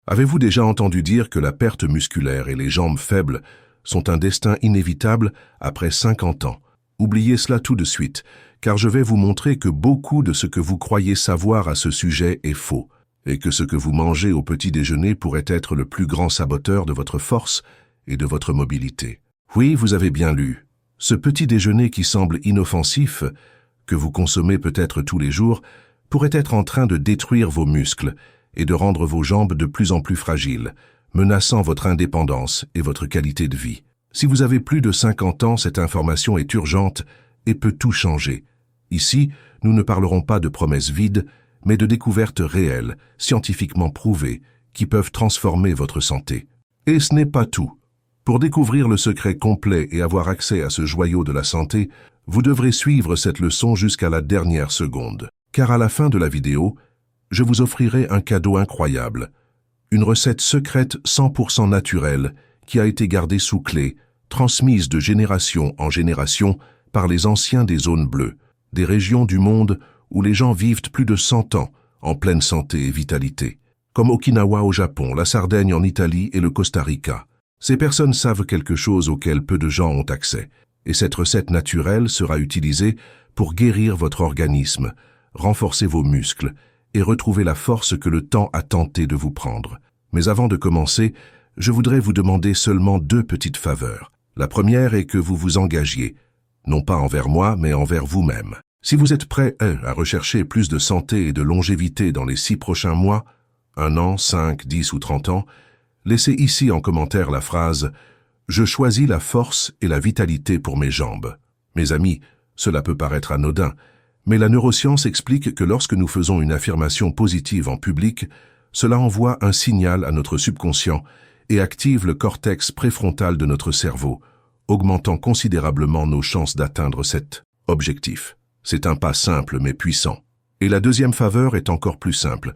Avez-vous déjà entendu dire que la perte musculaire et les jambes faibles sont un destin inévitable après 50 ans? Oubliez cela tout de suite, car je vais vous montrer que beaucoup de ce que vous croyez savoir à ce sujet est faux, et que ce que vous mangez au petit déjeuner pourrait être le plus grand saboteur de votre force et de votre mobilité. Oui, vous avez bien lu. Ce petit déjeuner qui semble inoffensif, que vous consommez peut-être tous les jours, pourrait être en train de détruire vos muscles et de rendre vos jambes de plus en plus fragiles, menaçant votre indépendance et votre qualité de vie. Si vous avez plus de 50 ans, cette information est urgente et peut tout changer. Ici, nous ne parlerons pas de promesses vides, mais de découvertes réelles, scientifiquement prouvées, qui peuvent transformer votre santé. Et ce n'est pas tout. Pour découvrir le secret complet et avoir accès à ce joyau de la santé, vous devrez suivre cette leçon jusqu'à la dernière seconde. Car à la fin de la vidéo, je vous offrirai un cadeau incroyable. Une recette secrète 100% naturelle qui a été gardée sous clé, transmise de génération en génération par les anciens des zones bleues, des régions du monde où les gens vivent plus de 100 ans en pleine santé et vitalité, comme Okinawa au Japon, la Sardaigne en Italie et le Costa Rica. Ces personnes savent quelque chose auquel peu de gens ont accès, et cette recette naturelle sera utilisée pour guérir votre organisme, renforcer vos muscles et retrouver la force que le temps a tenté de vous prendre. Mais avant de commencer, je voudrais vous demander seulement 2 petites faveurs. La première est que vous vous engagiez, non pas envers moi, mais envers vous-même. Si vous êtes prêt à rechercher plus de santé et de longévité dans les 6 prochains mois, 1 an, 5, 10 ou 30 ans, laissez ici en commentaire la phrase « Je choisis la force et la vitalité pour mes jambes ». Mes amis, cela peut paraître anodin, mais la neuroscience explique que lorsque nous faisons une affirmation positive en public, cela envoie un signal à notre subconscient et active le cortex préfrontal de notre cerveau, augmentant considérablement nos chances d'atteindre cet objectif. C'est un pas simple mais puissant. Et la deuxième faveur est encore plus simple.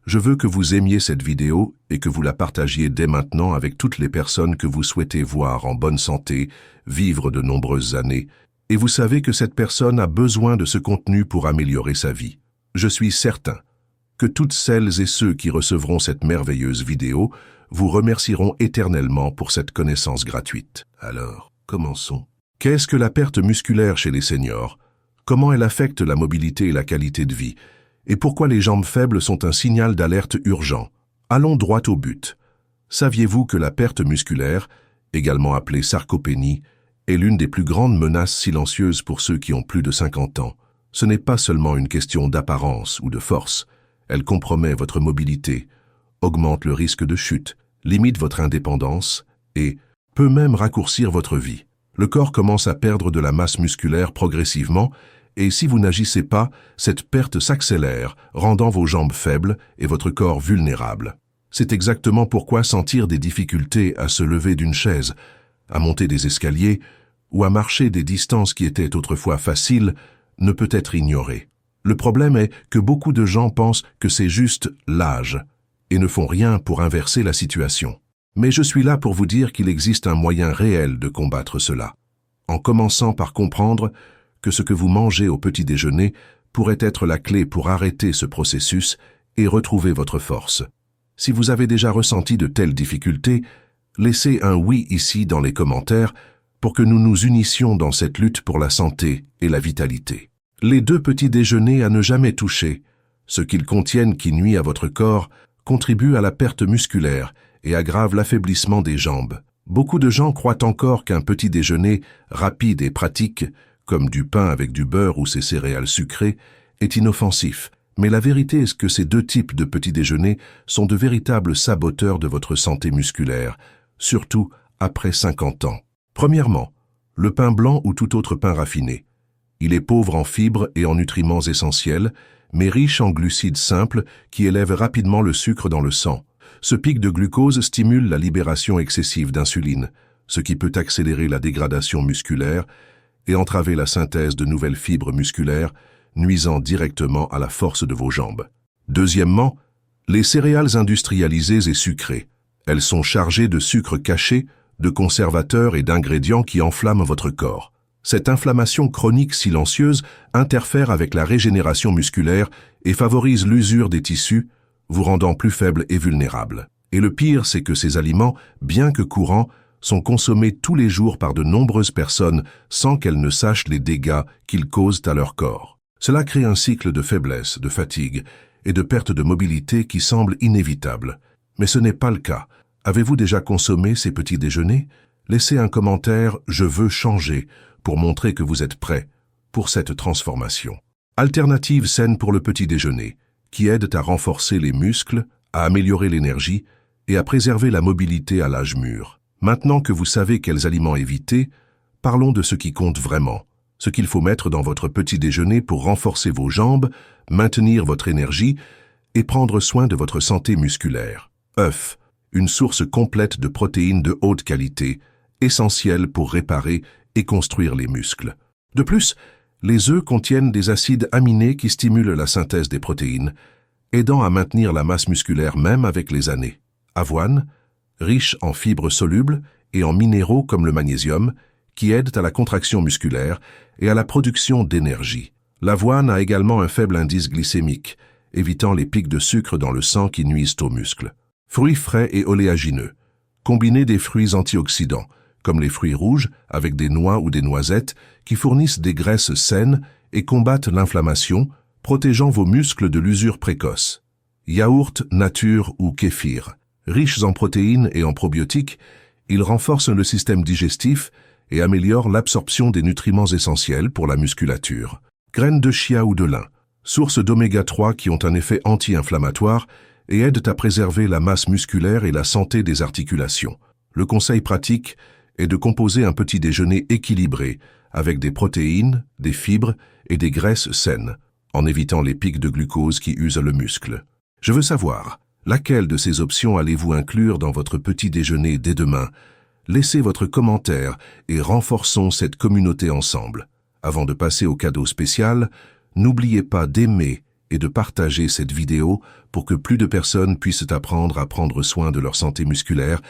Je veux que vous aimiez cette vidéo et que vous la partagiez dès maintenant avec toutes les personnes que vous souhaitez voir en bonne santé, vivre de nombreuses années, et vous savez que cette personne a besoin de ce contenu pour améliorer sa vie. Je suis certain que toutes celles et ceux qui recevront cette merveilleuse vidéo vous remercieront éternellement pour cette connaissance gratuite. Alors, commençons. Qu'est-ce que la perte musculaire chez les seniors? Comment elle affecte la mobilité et la qualité de vie? Et pourquoi les jambes faibles sont un signal d'alerte urgent? Allons droit au but. Saviez-vous que la perte musculaire, également appelée sarcopénie, est l'une des plus grandes menaces silencieuses pour ceux qui ont plus de 50 ans? Ce n'est pas seulement une question d'apparence ou de force. Elle compromet votre mobilité, augmente le risque de chute, limite votre indépendance et peut même raccourcir votre vie. Le corps commence à perdre de la masse musculaire progressivement et si vous n'agissez pas, cette perte s'accélère, rendant vos jambes faibles et votre corps vulnérable. C'est exactement pourquoi sentir des difficultés à se lever d'une chaise, à monter des escaliers ou à marcher des distances qui étaient autrefois faciles ne peut être ignoré. Le problème est que beaucoup de gens pensent que c'est juste l'âge et ne font rien pour inverser la situation. Mais je suis là pour vous dire qu'il existe un moyen réel de combattre cela, en commençant par comprendre que ce que vous mangez au petit déjeuner pourrait être la clé pour arrêter ce processus et retrouver votre force. Si vous avez déjà ressenti de telles difficultés, laissez un oui ici dans les commentaires pour que nous nous unissions dans cette lutte pour la santé et la vitalité. Les 2 petits déjeuners à ne jamais toucher, ce qu'ils contiennent qui nuit à votre corps, contribuent à la perte musculaire et aggrave l'affaiblissement des jambes. Beaucoup de gens croient encore qu'un petit déjeuner rapide et pratique, comme du pain avec du beurre ou ses céréales sucrées, est inoffensif. Mais la vérité est que ces 2 types de petits déjeuners sont de véritables saboteurs de votre santé musculaire, surtout après 50 ans. Premièrement, le pain blanc ou tout autre pain raffiné. Il est pauvre en fibres et en nutriments essentiels, mais riche en glucides simples qui élèvent rapidement le sucre dans le sang. Ce pic de glucose stimule la libération excessive d'insuline, ce qui peut accélérer la dégradation musculaire et entraver la synthèse de nouvelles fibres musculaires, nuisant directement à la force de vos jambes. Deuxièmement, les céréales industrialisées et sucrées. Elles sont chargées de sucre caché, de conservateurs et d'ingrédients qui enflamment votre corps. Cette inflammation chronique silencieuse interfère avec la régénération musculaire et favorise l'usure des tissus, vous rendant plus faible et vulnérable. Et le pire, c'est que ces aliments, bien que courants, sont consommés tous les jours par de nombreuses personnes sans qu'elles ne sachent les dégâts qu'ils causent à leur corps. Cela crée un cycle de faiblesse, de fatigue et de perte de mobilité qui semble inévitable. Mais ce n'est pas le cas. Avez-vous déjà consommé ces petits déjeuners? Laissez un commentaire « Je veux changer » pour montrer que vous êtes prêt pour cette transformation. Alternative saine pour le petit déjeuner, qui aide à renforcer les muscles, à améliorer l'énergie et à préserver la mobilité à l'âge mûr. Maintenant que vous savez quels aliments éviter, parlons de ce qui compte vraiment, ce qu'il faut mettre dans votre petit déjeuner pour renforcer vos jambes, maintenir votre énergie et prendre soin de votre santé musculaire. œufs, une source complète de protéines de haute qualité, essentielle pour réparer et construire les muscles. De plus, les œufs contiennent des acides aminés qui stimulent la synthèse des protéines, aidant à maintenir la masse musculaire même avec les années. Avoine, riche en fibres solubles et en minéraux comme le magnésium, qui aident à la contraction musculaire et à la production d'énergie. L'avoine a également un faible indice glycémique, évitant les pics de sucre dans le sang qui nuisent aux muscles. Fruits frais et oléagineux. Combinez des fruits antioxydants, comme les fruits rouges avec des noix ou des noisettes, qui fournissent des graisses saines et combattent l'inflammation, protégeant vos muscles de l'usure précoce. Yaourt, nature ou kéfir. Riches en protéines et en probiotiques, ils renforcent le système digestif et améliorent l'absorption des nutriments essentiels pour la musculature. Graines de chia ou de lin, sources d'oméga 3 qui ont un effet anti-inflammatoire et aident à préserver la masse musculaire et la santé des articulations. Le conseil pratique est de composer un petit déjeuner équilibré avec des protéines, des fibres et des graisses saines, en évitant les pics de glucose qui usent le muscle. Je veux savoir, laquelle de ces options allez-vous inclure dans votre petit déjeuner dès demain? Laissez votre commentaire et renforçons cette communauté ensemble. Avant de passer au cadeau spécial, n'oubliez pas d'aimer et de partager cette vidéo pour que plus de personnes puissent apprendre à prendre soin de leur santé musculaire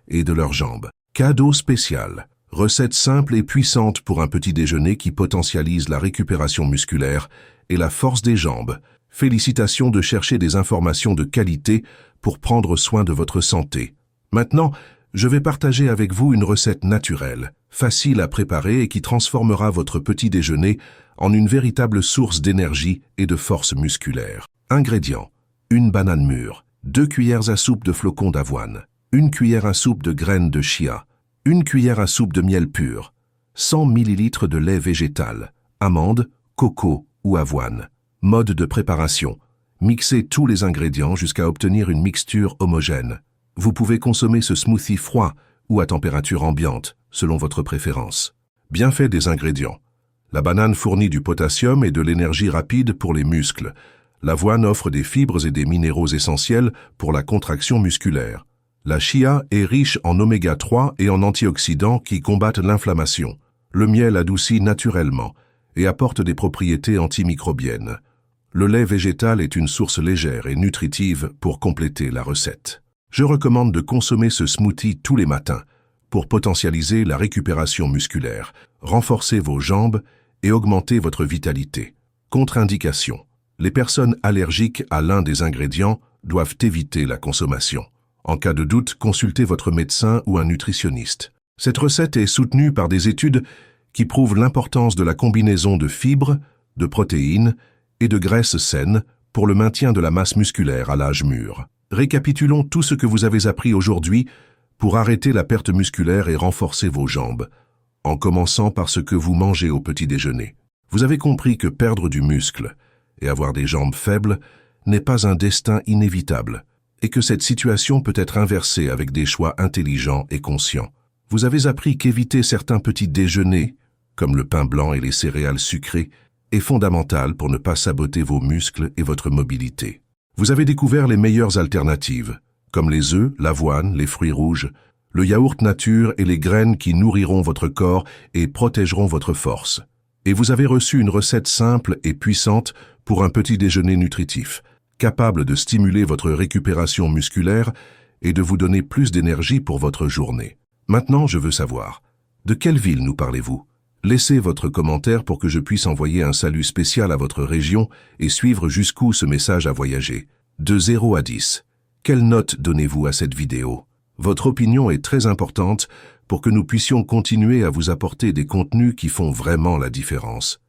et de leurs jambes. Cadeau spécial. Recette simple et puissante pour un petit déjeuner qui potentialise la récupération musculaire et la force des jambes. Félicitations de chercher des informations de qualité pour prendre soin de votre santé. Maintenant, je vais partager avec vous une recette naturelle, facile à préparer et qui transformera votre petit déjeuner en une véritable source d'énergie et de force musculaire. Ingrédients. Une banane mûre, 2 cuillères à soupe de flocons d'avoine, 1 cuillère à soupe de graines de chia, 1 cuillère à soupe de miel pur, 100 ml de lait végétal, amandes, coco ou avoine. Mode de préparation. Mixez tous les ingrédients jusqu'à obtenir une mixture homogène. Vous pouvez consommer ce smoothie froid ou à température ambiante, selon votre préférence. Bienfait des ingrédients. La banane fournit du potassium et de l'énergie rapide pour les muscles. L'avoine offre des fibres et des minéraux essentiels pour la contraction musculaire. La chia est riche en oméga 3 et en antioxydants qui combattent l'inflammation. Le miel adoucit naturellement et apporte des propriétés antimicrobiennes. Le lait végétal est une source légère et nutritive pour compléter la recette. Je recommande de consommer ce smoothie tous les matins pour potentialiser la récupération musculaire, renforcer vos jambes et augmenter votre vitalité. Contre-indication. Les personnes allergiques à l'un des ingrédients doivent éviter la consommation. En cas de doute, consultez votre médecin ou un nutritionniste. Cette recette est soutenue par des études qui prouvent l'importance de la combinaison de fibres, de protéines et de graisses saines pour le maintien de la masse musculaire à l'âge mûr. Récapitulons tout ce que vous avez appris aujourd'hui pour arrêter la perte musculaire et renforcer vos jambes, en commençant par ce que vous mangez au petit déjeuner. Vous avez compris que perdre du muscle et avoir des jambes faibles n'est pas un destin inévitable, et que cette situation peut être inversée avec des choix intelligents et conscients. Vous avez appris qu'éviter certains petits déjeuners, comme le pain blanc et les céréales sucrées, est fondamental pour ne pas saboter vos muscles et votre mobilité. Vous avez découvert les meilleures alternatives, comme les œufs, l'avoine, les fruits rouges, le yaourt nature et les graines qui nourriront votre corps et protégeront votre force. Et vous avez reçu une recette simple et puissante pour un petit déjeuner nutritif, capable de stimuler votre récupération musculaire et de vous donner plus d'énergie pour votre journée. Maintenant, je veux savoir, de quelle ville nous parlez-vous? Laissez votre commentaire pour que je puisse envoyer un salut spécial à votre région et suivre jusqu'où ce message a voyagé. De 0 à 10. Quelle note donnez-vous à cette vidéo? Votre opinion est très importante pour que nous puissions continuer à vous apporter des contenus qui font vraiment la différence.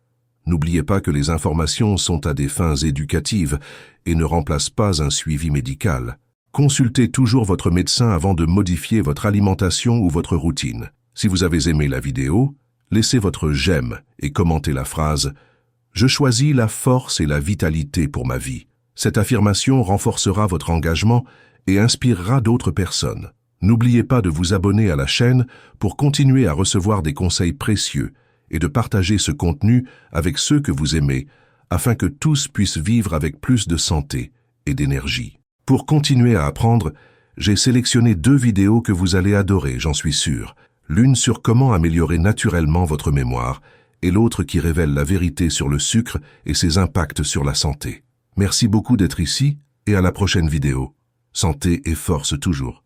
N'oubliez pas que les informations sont à des fins éducatives et ne remplacent pas un suivi médical. Consultez toujours votre médecin avant de modifier votre alimentation ou votre routine. Si vous avez aimé la vidéo, laissez votre j'aime et commentez la phrase « Je choisis la force et la vitalité pour ma vie ». Cette affirmation renforcera votre engagement et inspirera d'autres personnes. N'oubliez pas de vous abonner à la chaîne pour continuer à recevoir des conseils précieux et de partager ce contenu avec ceux que vous aimez afin que tous puissent vivre avec plus de santé et d'énergie. Pour continuer à apprendre, j'ai sélectionné 2 vidéos que vous allez adorer, j'en suis sûr. L'une sur comment améliorer naturellement votre mémoire et l'autre qui révèle la vérité sur le sucre et ses impacts sur la santé. Merci beaucoup d'être ici et à la prochaine vidéo. Santé et force toujours.